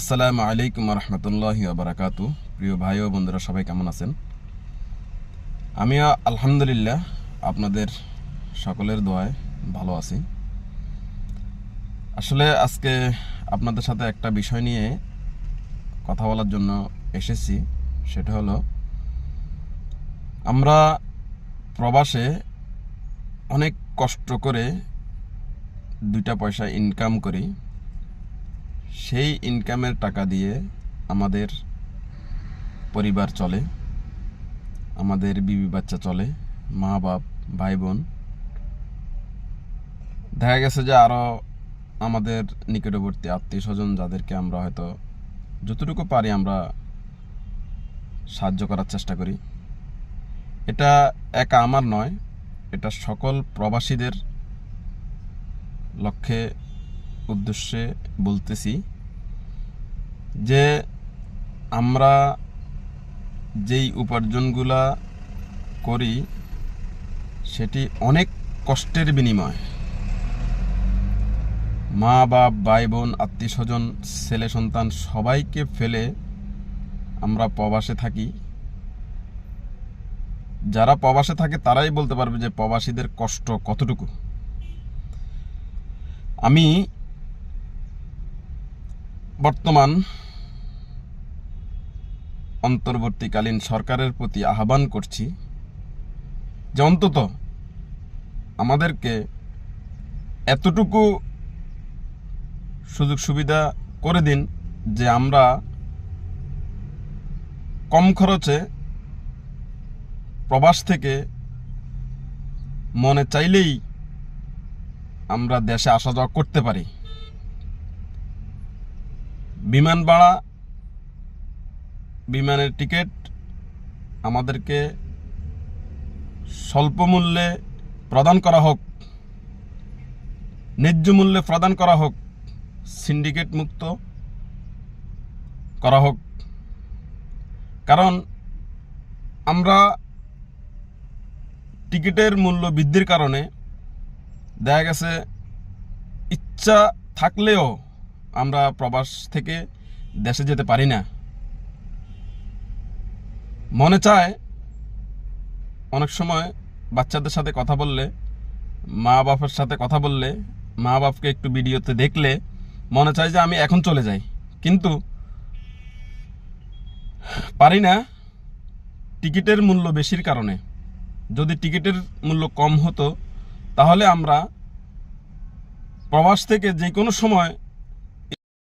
আসসালামু আলাইকুম রহমতুল্লাহি বারাকাতু। প্রিয় ভাই ও বন্ধুরা, সবাই কেমন আছেন? আমি আলহামদুলিল্লাহ আপনাদের সকলের দোয়ায় ভালো আছি। আসলে আজকে আপনাদের সাথে একটা বিষয় নিয়ে কথা বলার জন্য এসেছি। সেটা হলো, আমরা প্রবাসে অনেক কষ্ট করে দুইটা পয়সা ইনকাম করি। সেই ইনকামের টাকা দিয়ে আমাদের পরিবার চলে, আমাদের বিবি বাচ্চা চলে, মা বাপ, ভাই বোন। দেখা গেছে যে আরও আমাদের নিকটবর্তী আত্মীয় স্বজন, যাদেরকে আমরা হয়তো যতটুকু পারি আমরা সাহায্য করার চেষ্টা করি। এটা একা আমার নয়, এটা সকল প্রবাসীদের লক্ষ্যে উদ্দেশ্যে বলতেছি যে আমরা যেই উপার্জনগুলা করি সেটি অনেক কষ্টের বিনিময়। মা বাপ, ভাই বোন, আত্মীয় স্বজন, ছেলে সন্তান সবাইকে ফেলে আমরা প্রবাসে থাকি। যারা প্রবাসে থাকে তারাই বলতে পারবে যে প্রবাসীদের কষ্ট কতটুকু। আমি বর্তমান অন্তর্বর্তীকালীন সরকারের প্রতি আহ্বান করছি যে অন্তত আমাদেরকে এতটুকু সুযোগ সুবিধা করে দিন যে আমরা কম খরচে প্রবাস থেকে মনে চাইলেই আমরা দেশে আসা যাওয়া করতে পারি। বিমান ভাড়া, বিমানের টিকিট আমাদেরকে স্বল্প মূল্যে প্রদান করা হোক, ন্যায্য মূল্যে প্রদান করা হোক, সিন্ডিকেট মুক্ত করা হোক। কারণ আমরা টিকিটের মূল্য বৃদ্ধির কারণে দেখা গেছে ইচ্ছা থাকলেও আমরা প্রবাস থেকে দেশে যেতে পারি না। মনে চায় অনেক সময় বাচ্চাদের সাথে কথা বললে, মা বাপের সাথে কথা বললে, মা বাপকে একটু ভিডিওতে দেখলে মনে চায় যে আমি এখন চলে যাই, কিন্তু পারি না টিকিটের মূল্য বেশির কারণে। যদি টিকিটের মূল্য কম হতো তাহলে আমরা প্রবাস থেকে যে কোনো সময়